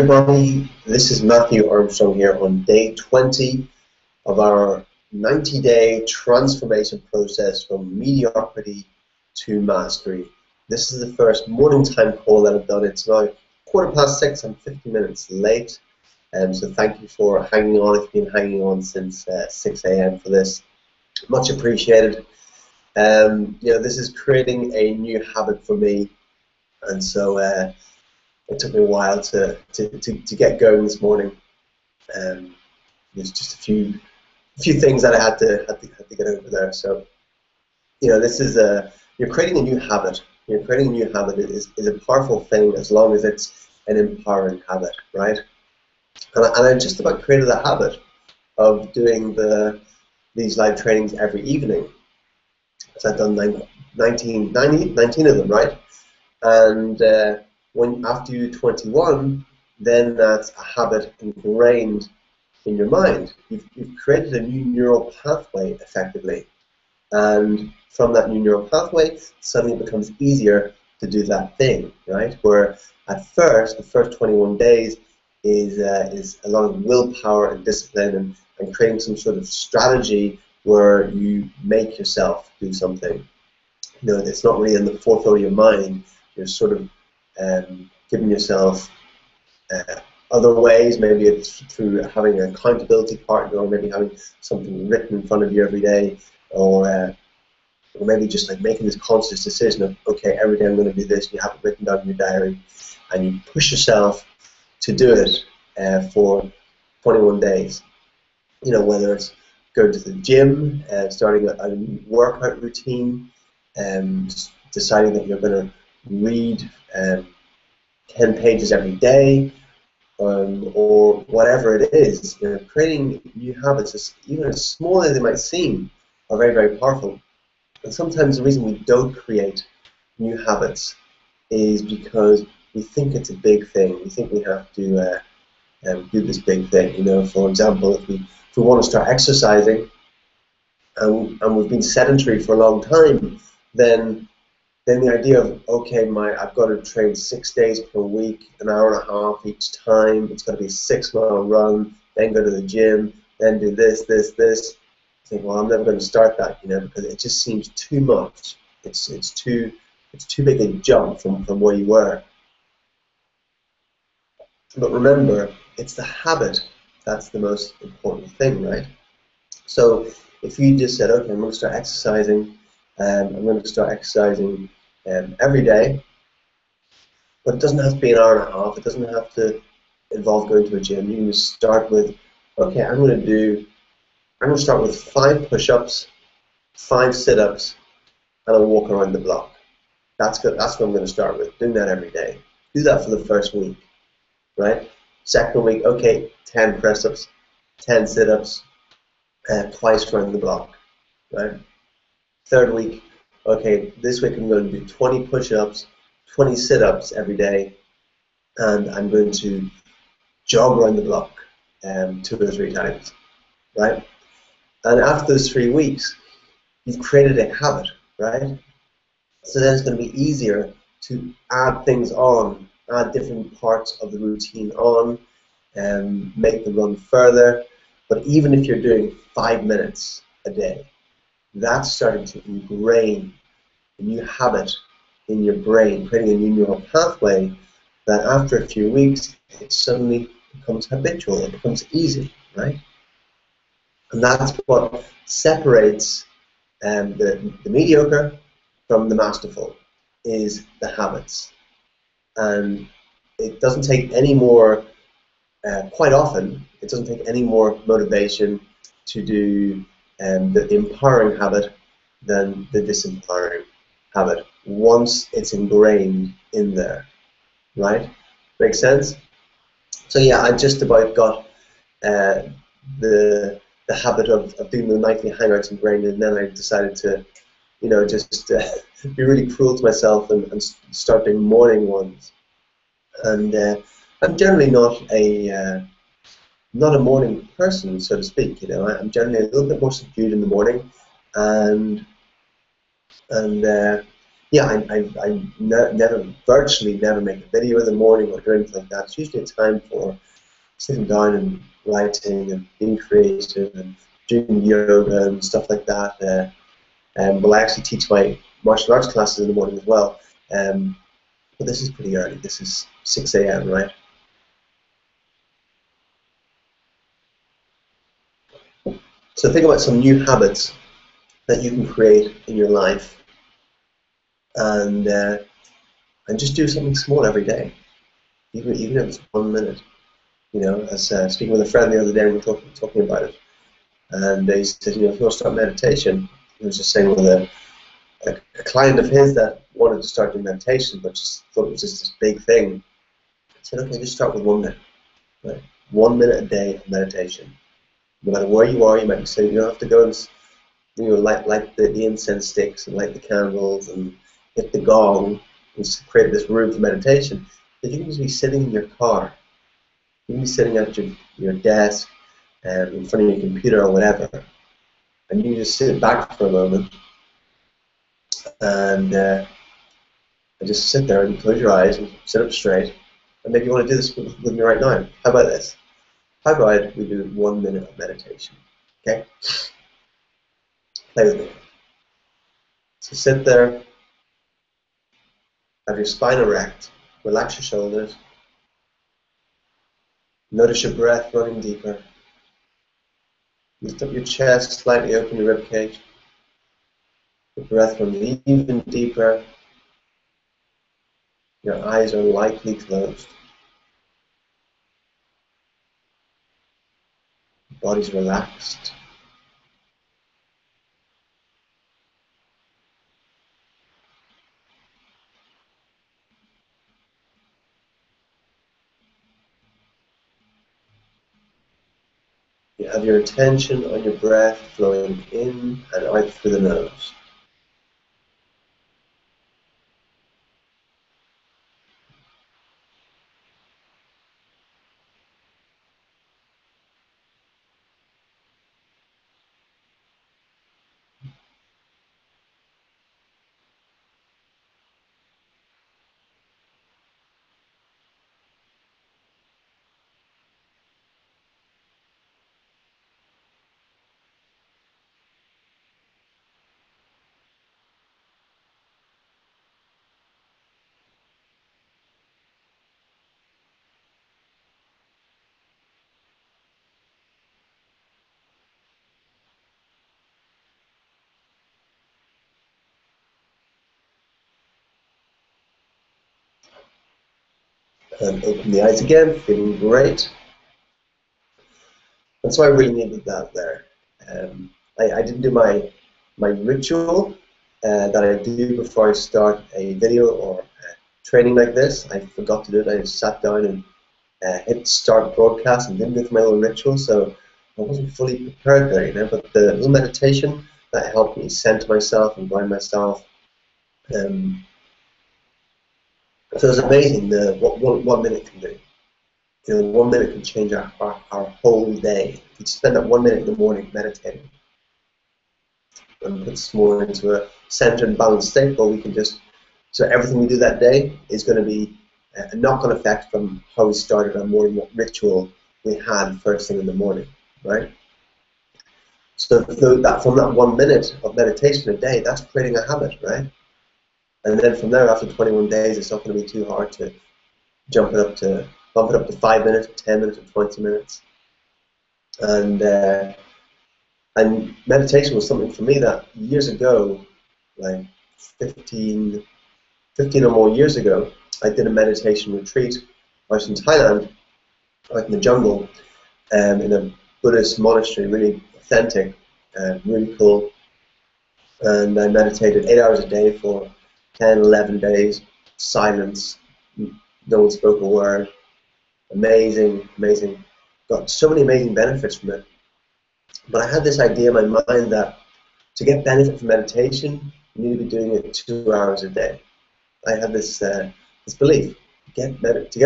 everybody, this is Matthew Armstrong here on day 20 of our 90-day transformation process from mediocrity to mastery. This is the first morning time call that I've done. It's now 6:15. I'm 50 minutes late, so thank you for hanging on if you've been hanging on since 6 a.m. for this. Much appreciated. This is creating a new habit for me, and so it took me a while to get going this morning. There's just a few things that I had to get over there. So, this is you're creating a new habit. You're creating a new habit is a powerful thing as long as it's an empowering habit, right? And I just about created a habit of doing these live trainings every evening. So I've done 19 of them, right? And after you do 21, then that's a habit ingrained in your mind. You've created a new neural pathway, effectively. And from that new neural pathway, suddenly it becomes easier to do that thing, right? Where at first, the first 21 days is a lot of willpower and discipline and creating some sort of strategy where you make yourself do something. It's not really in the forethought of your mind. You're sort of giving yourself other ways. Maybe it's through having an accountability partner, or maybe having something written in front of you every day, or maybe just like making this conscious decision of, okay, every day I'm going to do this. You have it written down in your diary, and you push yourself to do it for 21 days. Whether it's going to the gym, starting a workout routine, deciding that you're going to read 10 pages every day, or whatever it is. Creating new habits, even as small as they might seem, are very, very powerful. And sometimes the reason we don't create new habits is because we think it's a big thing. We think we have to do this big thing. For example, if we want to start exercising, and we've been sedentary for a long time, then the idea of, okay, I've got to train 6 days per week, an hour and a half each time. It's got to be a 6-mile run, then go to the gym, then do this. I think, well, I'm never going to start that, because it just seems too much. It's too big a jump from where you were. But remember, it's the habit that's the most important thing, right? So if you just said, okay, I'm going to start exercising. I'm going to start exercising every day, but it doesn't have to be an hour and a half. It doesn't have to involve going to a gym. You can just start with, okay, I'm going to start with 5 push-ups, 5 sit-ups, and a walk around the block. That's good. That's what I'm going to start with. Doing that every day. Do that for the first week, right? Second week, okay, 10 press-ups, 10 sit-ups, twice around the block, right? Third week, okay, this week I'm going to do 20 push-ups, 20 sit-ups every day, and I'm going to jog around the block 2 or 3 times, right? And after those 3 weeks, you've created a habit, right? So then it's going to be easier to add things on, add different parts of the routine on, and make the run further. But even if you're doing 5 minutes a day, that's starting to ingrain a new habit in your brain, creating a new neural pathway that after a few weeks, it suddenly becomes habitual, it becomes easy, right? And that's what separates the mediocre from the masterful, is the habits. And it doesn't take any more, quite often, it doesn't take any more motivation to do the empowering habit than the disempowering habit once it's ingrained in there, right? Make sense? So yeah, I just about got the habit of doing the nightly hangouts ingrained, and then I decided to, just be really cruel to myself and start doing morning ones. And I'm generally not a morning person, so to speak. I'm generally a little bit more subdued in the morning, and Yeah, never, virtually never make a video in the morning or do anything like that. It's usually a time for sitting down and writing and being creative and doing yoga and stuff like that. Well, I actually teach my martial arts classes in the morning as well. But this is pretty early. This is 6 a.m., right? So think about some new habits that you can create in your life, and just do something small every day, even if it's 1 minute. You know, as speaking with a friend the other day, we were talking about it, and he said, you know, if you want to start meditation, he was just saying with a client of his that wanted to start doing meditation, but just thought it was just this big thing. I said, okay, just start with 1 minute, right? 1 minute a day of meditation. No matter where you are, you might be saying, you don't have to go and, you know, light the incense sticks and light the candles and hit the gong and create this room for meditation. But you can just be sitting in your car. You can be sitting at your desk in front of your computer or whatever, and you can just sit back for a moment and just sit there and close your eyes and sit up straight. And maybe you want to do this with me right now. How about this? How about we do 1 minute of meditation? Okay? Play with me. So sit there, have your spine erect, relax your shoulders, notice your breath running deeper. Lift up your chest, slightly open your rib cage. The breath runs even deeper. Your eyes are lightly closed. Your body's relaxed. You have your attention on your breath flowing in and out through the nose. And open the eyes again, feeling great. And so I really needed that there. I didn't do my ritual that I do before I start a video or training like this. I forgot to do it. I just sat down and hit start broadcast and didn't do my little ritual, so I wasn't fully prepared there, you know. But the little meditation that helped me center myself and ground myself. So it's amazing what 1 minute can do. You know, 1 minute can change our whole day. If you spend that 1 minute in the morning meditating and put us more into a centered and balanced state, where we can just, so everything we do that day is going to be a knock-on effect from how we started our morning, what ritual we had first thing in the morning, right? So that from that 1 minute of meditation a day, that's creating a habit, right? And then from there, after 21 days, it's not going to be too hard to bump it up to 5 minutes, 10 minutes, or 20 minutes. And meditation was something for me that years ago, like 15 or more years ago, I did a meditation retreat. I was in Thailand, out in the jungle, in a Buddhist monastery, really authentic, really cool. And I meditated 8 hours a day for 10, 11 days, silence, no one spoke a word. Amazing, amazing. Got so many amazing benefits from it. But I had this idea in my mind that to get benefit from meditation, you need to be doing it 2 hours a day. I had this belief: to get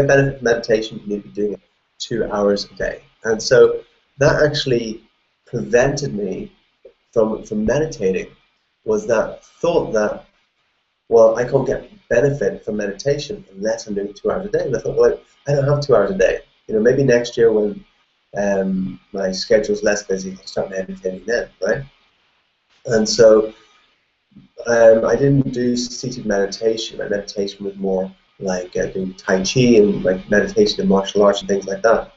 benefit from meditation, you need to be doing it 2 hours a day. And so that actually prevented me from meditating. Was that thought that well, I can't get benefit from meditation unless I'm doing 2 hours a day. And I thought, well, I don't have 2 hours a day. Maybe next year when my schedule's less busy, I'll start meditating then, right? And so I didn't do seated meditation. My meditation was more like doing Tai Chi and like meditation and martial arts and things like that.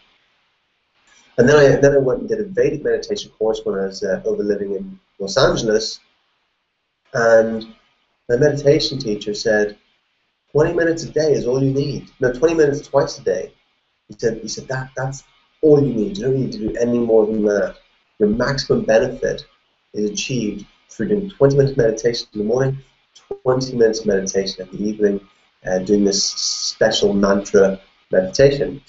And then I went and did a Vedic meditation course when I was over living in Los Angeles, and my meditation teacher said, 20 minutes a day is all you need. No, 20 minutes twice a day. He said that's all you need. You don't need to do any more than that. Your maximum benefit is achieved through doing 20 minutes meditation in the morning, 20 minutes meditation in the evening, doing this special mantra meditation.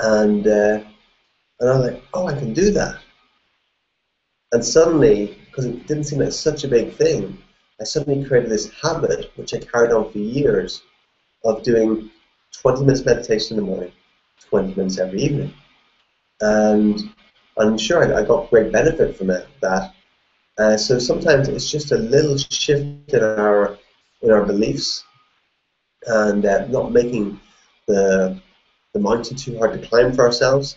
And I was like, oh, I can do that. And suddenly, because it didn't seem like such a big thing, I suddenly created this habit, which I carried on for years, of doing 20 minutes meditation in the morning, 20 minutes every evening. And I'm sure I got great benefit from that. So sometimes it's just a little shift in our beliefs, and not making the mountain too hard to climb for ourselves,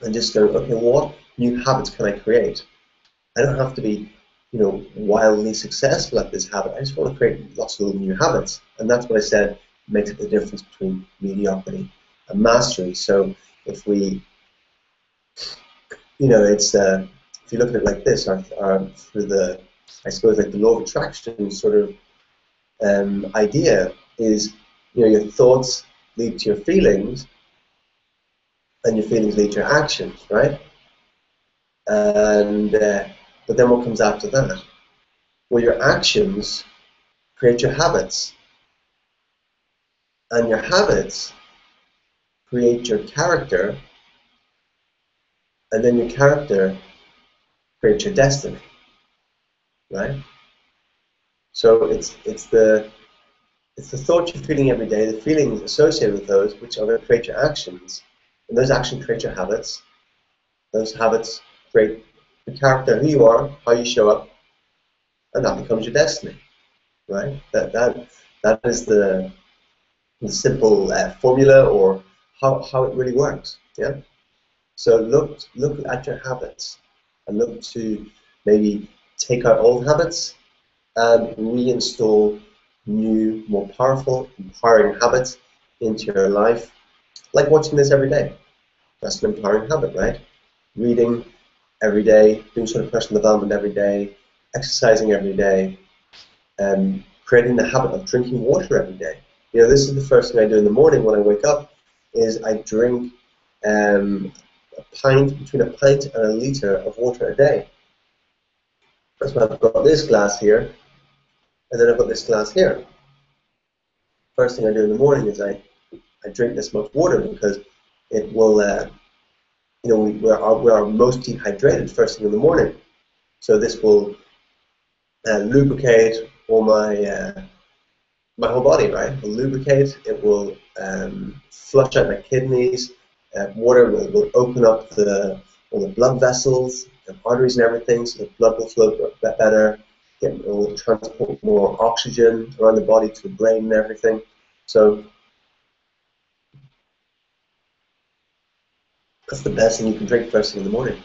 and just going, okay, what new habits can I create? I don't have to be, wildly successful at this habit. I just want to create lots of little new habits, and that's what I said makes the difference between mediocrity and mastery. So if we, it's if you look at it like this, through the, I suppose, like the law of attraction sort of idea is, your thoughts lead to your feelings, and your feelings lead to your actions, right? And but then what comes after that? Well, your actions create your habits, and your habits create your character, and then your character creates your destiny, right? So it's the thoughts you're feeling every day, the feelings associated with those, which are going to create your actions, and those actions create your habits. Those habits create the character, who you are, how you show up, and that becomes your destiny, right? That is the simple formula, or how it really works. Yeah. So look at your habits, and look to maybe take out old habits and reinstall new, more powerful, empowering habits into your life. Like watching this every day. That's an empowering habit, right? Reading every day, doing sort of personal development every day, exercising every day, creating the habit of drinking water every day. This is the first thing I do in the morning when I wake up, is I drink between a pint and a litre of water a day. That's why I've got this glass here, and then I've got this glass here. First thing I do in the morning is I drink this much water, because it will, we are most dehydrated first thing in the morning. So this will lubricate all my whole body, right? It will lubricate, it will flush out my kidneys, water will open up all the blood vessels, the arteries and everything, so the blood will flow better, it will transport more oxygen around the body to the brain and everything. So that's the best thing you can drink first thing in the morning.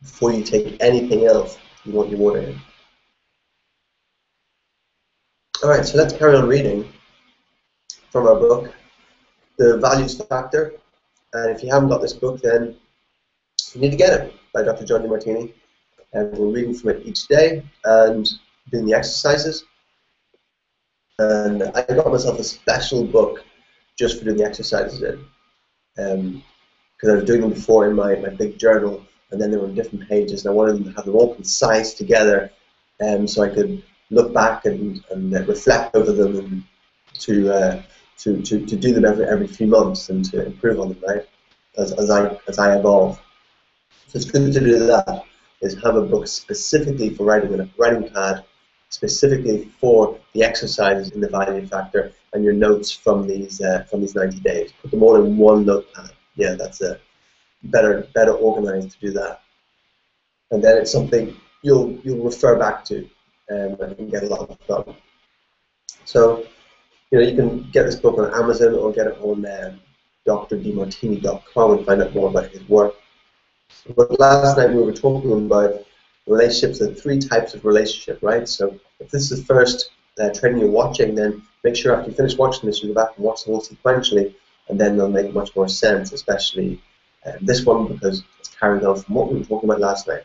Before you take anything else, you want your water in. Alright, so let's carry on reading from our book, The Values Factor. And if you haven't got this book, then you need to get it, by Dr. John Demartini. And we're reading from it each day and doing the exercises. And I got myself a special book just for doing the exercises in. Because I was doing them before in my big journal, and then they were on different pages, and I wanted them to have them all concise together, so I could look back and reflect over them, and to do them every few months and to improve on them, right? As I evolve. So it's good to do that. Is have a book specifically for writing on a writing pad, specifically for the exercises in the value factor and your notes from these 90 days. Put them all in one notepad. Yeah, that's better organized to do that. and then it's something you'll refer back to and get a lot done. So, you can get this book on Amazon or get it on drdemartini.com and find out more about his work. But last night we were talking about relationships, the 3 types of relationship, right? So if this is the first training you're watching, then make sure after you finish watching this, you go back and watch the whole sequentially, and then they'll make much more sense, especially this one, because it's carried on from what we were talking about last night.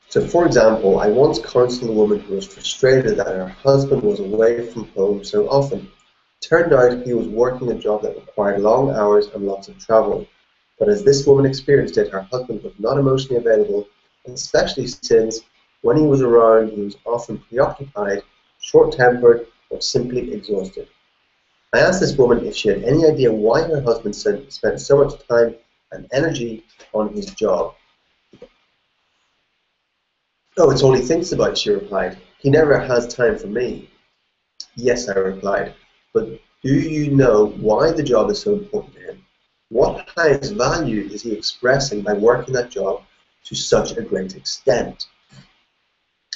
So, for example, I once counseled a woman who was frustrated that her husband was away from home so often. Turned out he was working a job that required long hours and lots of travel. But as this woman experienced it, her husband was not emotionally available, especially since when he was around, he was often preoccupied, short-tempered, or simply exhausted. I asked this woman if she had any idea why her husband spent so much time and energy on his job. "Oh, it's all he thinks about," she replied. "He never has time for me." "Yes," I replied, "but do you know why the job is so important to him? What highest value is he expressing by working that job to such a great extent?"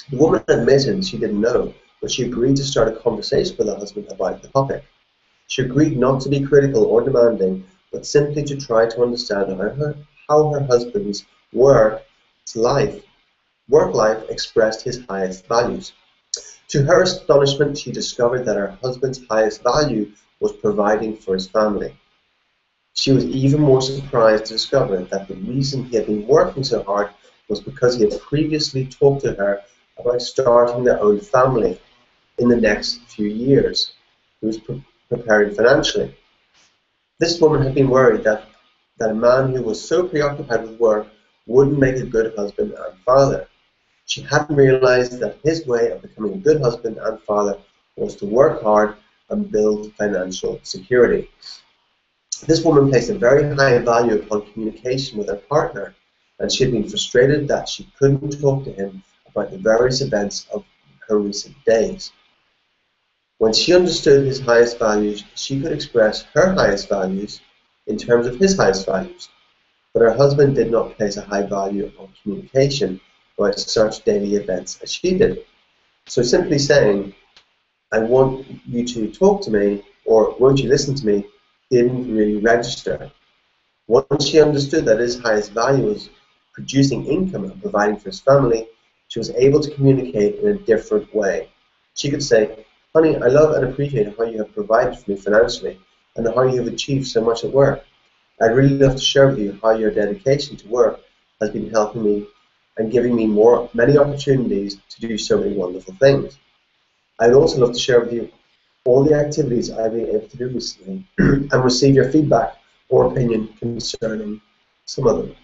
The woman admitted she didn't know, but she agreed to start a conversation with her husband about the topic. She agreed not to be critical or demanding, but simply to try to understand how her husband's work life expressed his highest values. To her astonishment, she discovered that her husband's highest value was providing for his family. She was even more surprised to discover that the reason he had been working so hard was because he had previously talked to her about starting their own family in the next few years. He was preparing financially. This woman had been worried that a man who was so preoccupied with work wouldn't make a good husband and father. She hadn't realized that his way of becoming a good husband and father was to work hard and build financial security. This woman placed a very high value upon communication with her partner, and she had been frustrated that she couldn't talk to him about the various events of her recent days. When she understood his highest values, she could express her highest values in terms of his highest values. But her husband did not place a high value on communication about such daily events as she did. So simply saying, "I want you to talk to me," or "won't you listen to me," didn't really register. Once she understood that his highest value was producing income and providing for his family, she was able to communicate in a different way. She could say, "Honey, I love and appreciate how you have provided for me financially and how you have achieved so much at work. I'd really love to share with you how your dedication to work has been helping me and giving me many opportunities to do so many wonderful things. I'd also love to share with you all the activities I've been able to do recently and receive your feedback or opinion concerning some of them."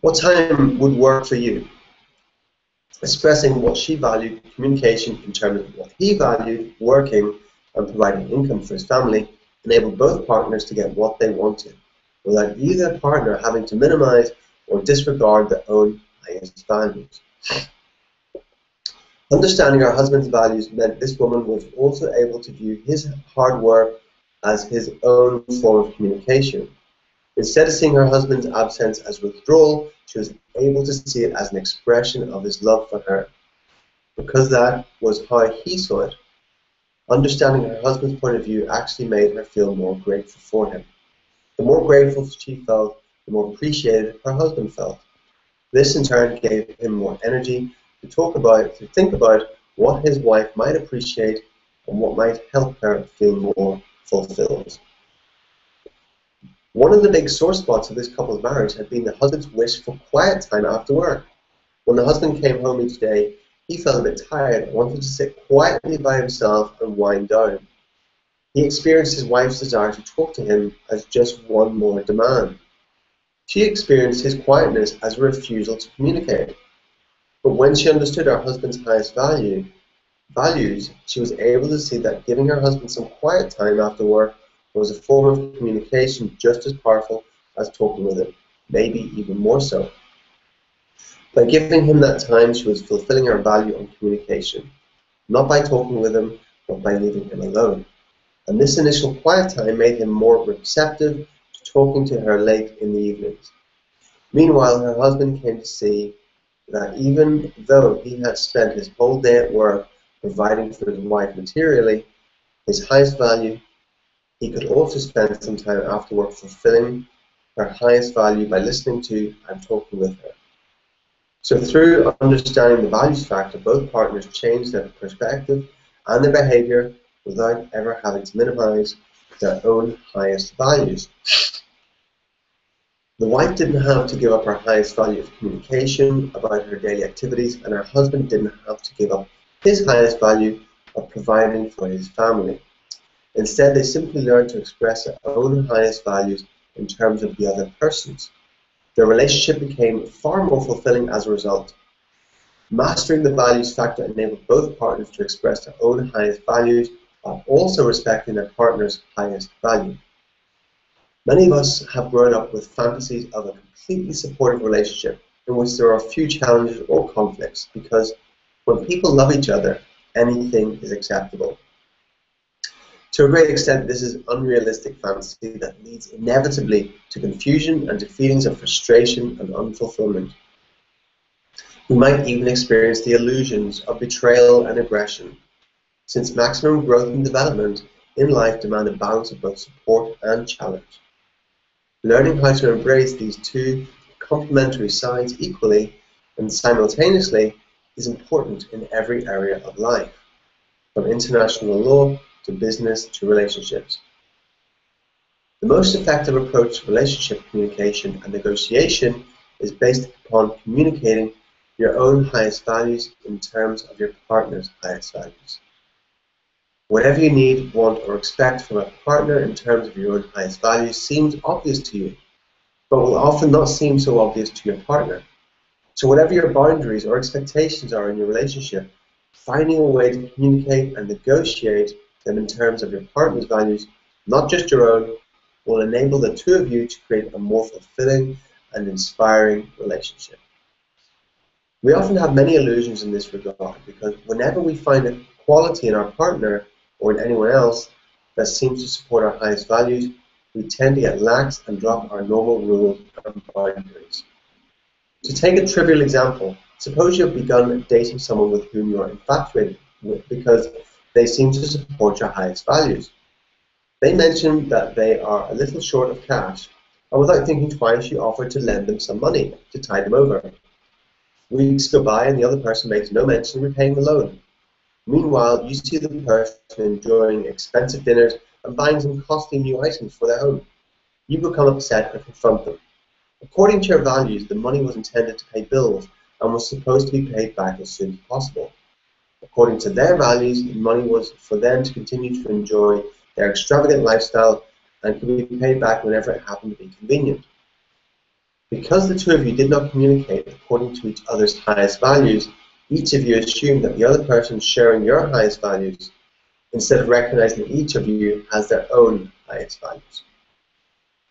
What time would work for you? Expressing what she valued, communication in terms of what he valued, working and providing income for his family, enabled both partners to get what they wanted, without either partner having to minimize or disregard their own highest values. Understanding her husband's values meant this woman was also able to view his hard work as his own form of communication. Instead of seeing her husband's absence as withdrawal, she was able to see it as an expression of his love for her, because that was how he saw it. Understanding her husband's point of view actually made her feel more grateful for him. The more grateful she felt, the more appreciated her husband felt. This in turn gave him more energy to think about what his wife might appreciate and what might help her feel more fulfilled. One of the big sore spots of this couple's marriage had been the husband's wish for quiet time after work. When the husband came home each day, he felt a bit tired and wanted to sit quietly by himself and wind down. He experienced his wife's desire to talk to him as just one more demand. She experienced his quietness as a refusal to communicate. But when she understood her husband's highest values, she was able to see that giving her husband some quiet time after work was a form of communication just as powerful as talking with him, maybe even more so. By giving him that time, she was fulfilling her value on communication, not by talking with him, but by leaving him alone. and this initial quiet time made him more receptive to talking to her late in the evenings. Meanwhile, her husband came to see that even though he had spent his whole day at work providing for his wife materially, his highest value, he could also spend some time after work fulfilling her highest value by listening to and talking with her. So through understanding the values factor, both partners changed their perspective and their behavior without ever having to minimize their own highest values. The wife didn't have to give up her highest value of communication about her daily activities, and her husband didn't have to give up his highest value of providing for his family. Instead, they simply learned to express their own highest values in terms of the other person's. Their relationship became far more fulfilling as a result. Mastering the values factor enabled both partners to express their own highest values while also respecting their partner's highest value. Many of us have grown up with fantasies of a completely supportive relationship in which there are few challenges or conflicts, because when people love each other, anything is acceptable. To a great extent, this is unrealistic fantasy that leads inevitably to confusion and to feelings of frustration and unfulfillment. We might even experience the illusions of betrayal and aggression, since maximum growth and development in life demand a balance of both support and challenge. Learning how to embrace these two complementary sides equally and simultaneously is important in every area of life, from international law to business to relationships. The most effective approach to relationship communication and negotiation is based upon communicating your own highest values in terms of your partner's highest values. Whatever you need, want, or expect from a partner in terms of your own highest values seems obvious to you, but will often not seem so obvious to your partner. So whatever your boundaries or expectations are in your relationship, finding a way to communicate and negotiate them in terms of your partner's values, not just your own, will enable the two of you to create a more fulfilling and inspiring relationship. We often have many illusions in this regard, because whenever we find a quality in our partner or in anyone else that seems to support our highest values, we tend to get lax and drop our normal rules and boundaries. To take a trivial example, suppose you have begun dating someone with whom you are infatuated with because they seem to support your highest values. They mention that they are a little short of cash, and without thinking twice, you offer to lend them some money to tide them over. Weeks go by and the other person makes no mention of repaying the loan. Meanwhile, you see the person enjoying expensive dinners and buying some costly new items for their home. You become upset and confront them. According to your values, the money was intended to pay bills and was supposed to be paid back as soon as possible. According to their values, the money was for them to continue to enjoy their extravagant lifestyle and could be paid back whenever it happened to be convenient. Because the two of you did not communicate according to each other's highest values, each of you assumed that the other person sharing your highest values, instead of recognizing that each of you has their own highest values.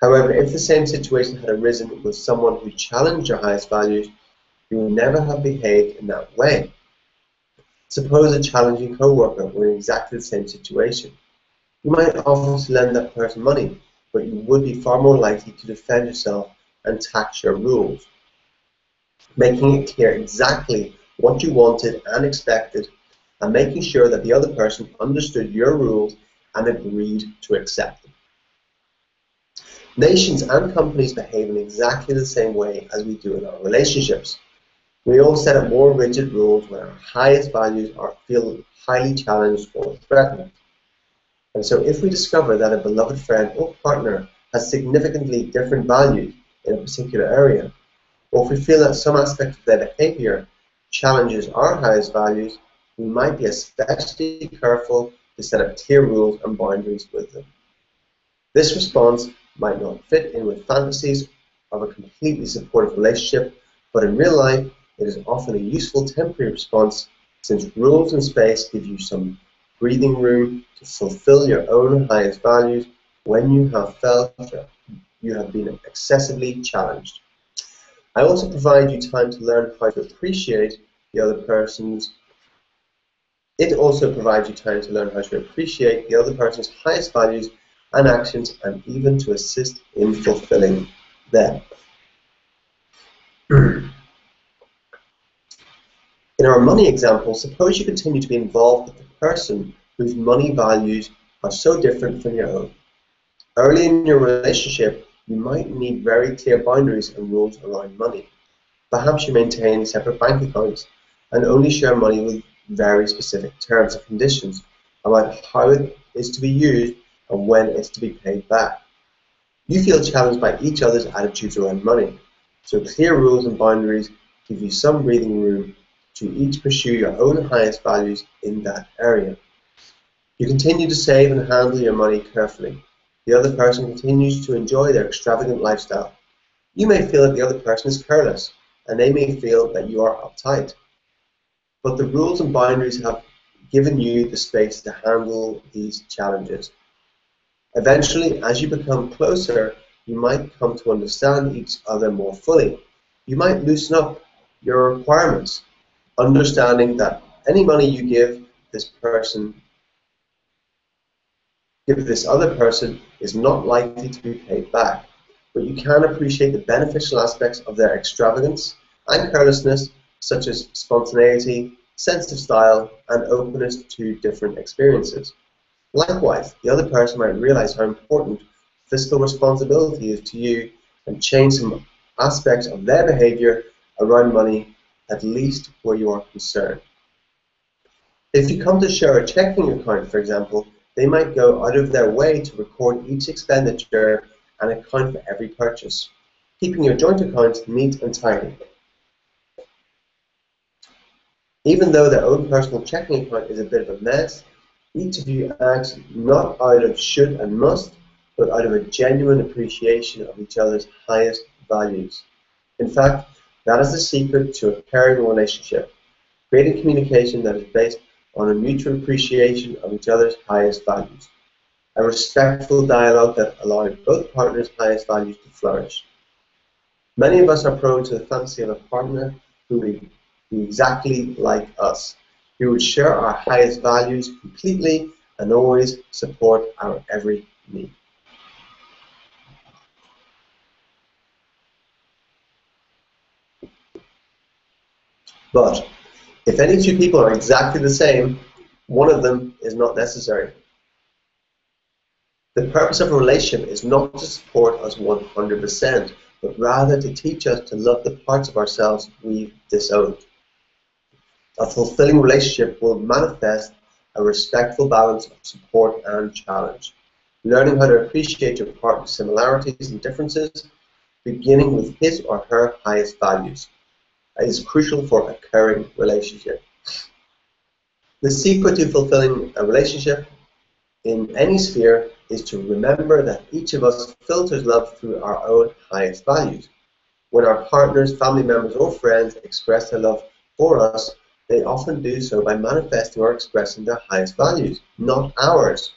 However, if the same situation had arisen with someone who challenged your highest values, you would never have behaved in that way. Suppose a challenging co-worker were in exactly the same situation. You might offer to lend that person money, but you would be far more likely to defend yourself and tax your rules, making it clear exactly what you wanted and expected, and making sure that the other person understood your rules and agreed to accept them. Nations and companies behave in exactly the same way as we do in our relationships. We all set up more rigid rules when our highest values feel highly challenged or threatened. And so if we discover that a beloved friend or partner has significantly different values in a particular area, or if we feel that some aspect of their behavior challenges our highest values, we might be especially careful to set up clear rules and boundaries with them. This response might not fit in with fantasies of a completely supportive relationship, but in real life, it is often a useful temporary response, since rules and space give you some breathing room to fulfill your own highest values when you have felt you have been excessively challenged. I also provide you time to learn how to appreciate the other person's It also provides you time to learn how to appreciate the other person's highest values and actions, and even to assist in fulfilling them. In our money example, suppose you continue to be involved with the person whose money values are so different from your own. Early in your relationship, you might need very clear boundaries and rules around money. Perhaps you maintain separate bank accounts and only share money with very specific terms and conditions about how it is to be used and when it's to be paid back. You feel challenged by each other's attitudes around money, so clear rules and boundaries give you some breathing room to each pursue your own highest values in that area. You continue to save and handle your money carefully. The other person continues to enjoy their extravagant lifestyle. You may feel that the other person is careless, and they may feel that you are uptight. But the rules and boundaries have given you the space to handle these challenges. Eventually, as you become closer, you might come to understand each other more fully. You might loosen up your requirements, understanding that any money you give this other person is not likely to be paid back, but you can appreciate the beneficial aspects of their extravagance and carelessness, such as spontaneity, sense of style, and openness to different experiences. Likewise, the other person might realize how important fiscal responsibility is to you and change some aspects of their behavior around money, at least where you are concerned. If you come to share a checking account, for example, they might go out of their way to record each expenditure and account for every purchase, keeping your joint accounts neat and tidy. Even though their own personal checking account is a bit of a mess, each of you acts not out of should and must, but out of a genuine appreciation of each other's highest values. In fact, that is the secret to a caring relationship, creating communication that is based on a mutual appreciation of each other's highest values, a respectful dialogue that allows both partners' highest values to flourish. Many of us are prone to the fantasy of a partner who would be exactly like us, who would share our highest values completely and always support our every need. But if any two people are exactly the same, one of them is not necessary. The purpose of a relationship is not to support us 100%, but rather to teach us to love the parts of ourselves we've disowned. A fulfilling relationship will manifest a respectful balance of support and challenge, learning how to appreciate your partner's similarities and differences, beginning with his or her highest values, is crucial for a caring relationship. The secret to fulfilling a relationship in any sphere is to remember that each of us filters love through our own highest values. When our partners, family members, or friends express their love for us, they often do so by manifesting or expressing their highest values, not ours.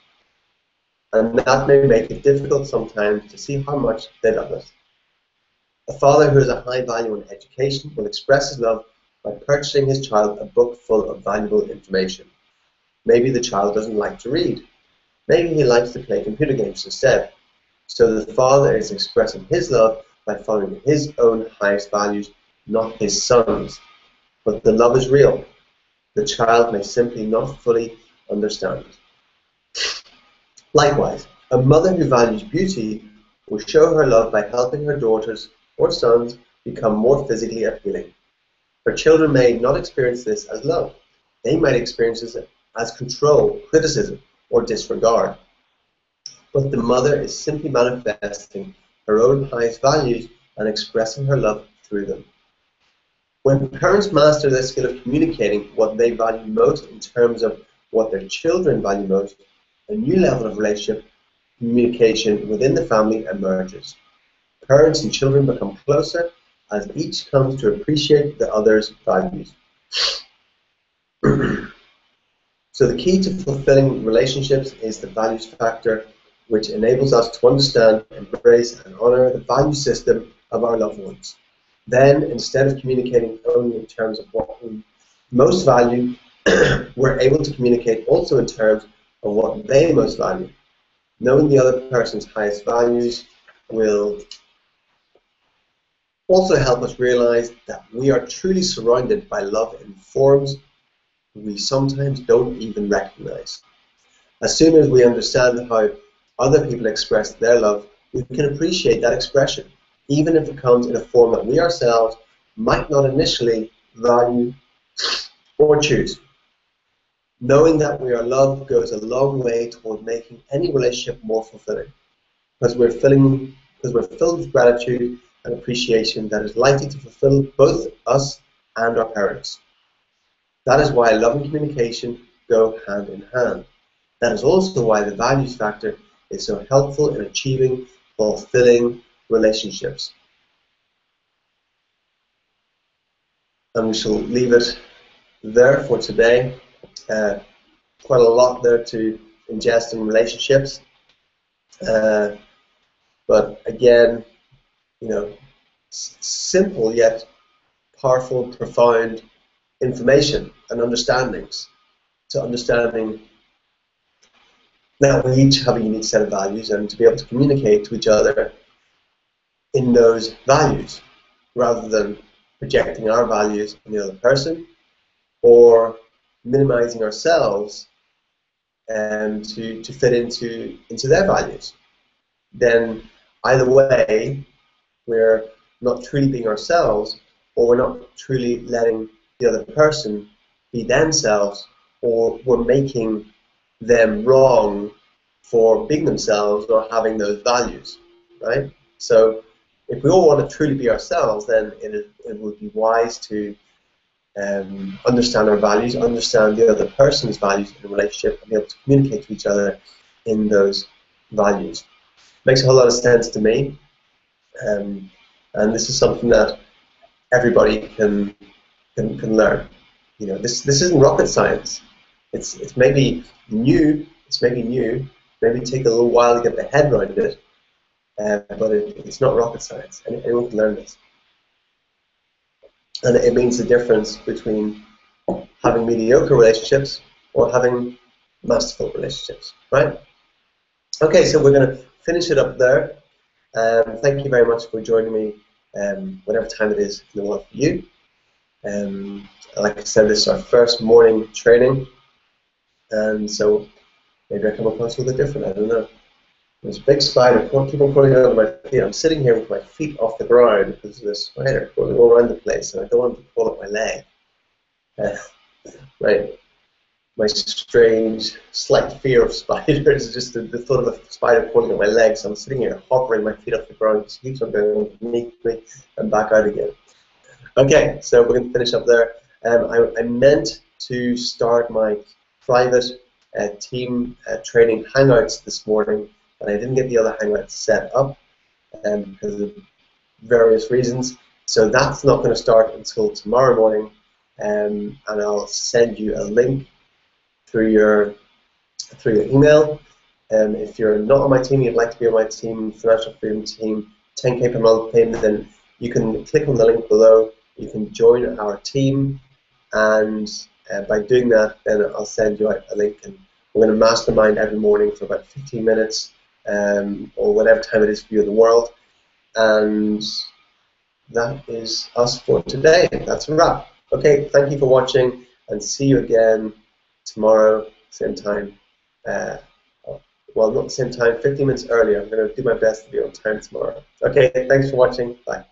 And that may make it difficult sometimes to see how much they love us. A father who has a high value on education will express his love by purchasing his child a book full of valuable information. Maybe the child doesn't like to read. Maybe he likes to play computer games instead. So the father is expressing his love by following his own highest values, not his son's. But the love is real. The child may simply not fully understand it. Likewise, a mother who values beauty will show her love by helping her daughters or sons become more physically appealing. Her children may not experience this as love. They might experience this as control, criticism, or disregard. But the mother is simply manifesting her own highest values and expressing her love through them. When parents master the skill of communicating what they value most in terms of what their children value most, a new level of relationship communication within the family emerges. Parents and children become closer as each comes to appreciate the other's values. So the key to fulfilling relationships is the values factor, which enables us to understand, embrace, and honor the value system of our loved ones. Then, instead of communicating only in terms of what we most value, we're able to communicate also in terms of what they most value. Knowing the other person's highest values will also help us realize that we are truly surrounded by love in forms we sometimes don't even recognize. As soon as we understand how other people express their love, we can appreciate that expression, even if it comes in a form that we ourselves might not initially value or choose. Knowing that we are loved goes a long way toward making any relationship more fulfilling, because we're filled with gratitude and appreciation that is likely to fulfill both us and our parents. That is why love and communication go hand in hand. That is also why the values factor is so helpful in achieving fulfilling relationships. And we shall leave it there for today. Quite a lot there to ingest in relationships. But again, you know, simple yet powerful, profound information and understandings to understanding that we each have a unique set of values, and to be able to communicate to each other in those values rather than projecting our values on the other person or minimizing ourselves to fit into their values. Then either way, we're not truly being ourselves, or we're not truly letting the other person be themselves, or we're making them wrong for being themselves or having those values, right? So if we all want to truly be ourselves, then it would be wise to understand our values, understand the other person's values in a relationship, and be able to communicate to each other in those values. Makes a whole lot of sense to me, and this is something that everybody can learn. You know, this isn't rocket science. It's maybe new. Maybe take a little while to get the head around it, but it's not rocket science. Anyone can learn this. And it means the difference between having mediocre relationships or having masterful relationships, right? Okay, so we're going to finish it up there. Thank you very much for joining me, whatever time it is in the world for you. Like I said, this is our first morning training, and so maybe I come across a little bit different, I don't know. There's a big spider, keep on crawling over my feet. I'm sitting here with my feet off the ground because there's a spider crawling all around the place, and I don't want to crawl up my leg. My strange, slight fear of spiders is just the thought of a spider crawling up my leg, so I'm sitting here hovering my feet off the ground, it keeps on going underneath me and back out again. Okay, so we're going to finish up there. I meant to start my private team training hangouts this morning, but I didn't get the other hangouts set up because of various reasons. So that's not going to start until tomorrow morning, and I'll send you a link through your email. If you're not on my team, you'd like to be on my team, Financial Freedom Team, 10K per month payment, then you can click on the link below. You can join our team, and by doing that, then I'll send you out a link, and we're going to mastermind every morning for about 15 minutes, or whatever time it is for you in the world. And that is us for today. That's a wrap. Okay, thank you for watching, and see you again tomorrow, same time. Well, not the same time, 15 minutes earlier. I'm going to do my best to be on time tomorrow. Okay, thanks for watching. Bye.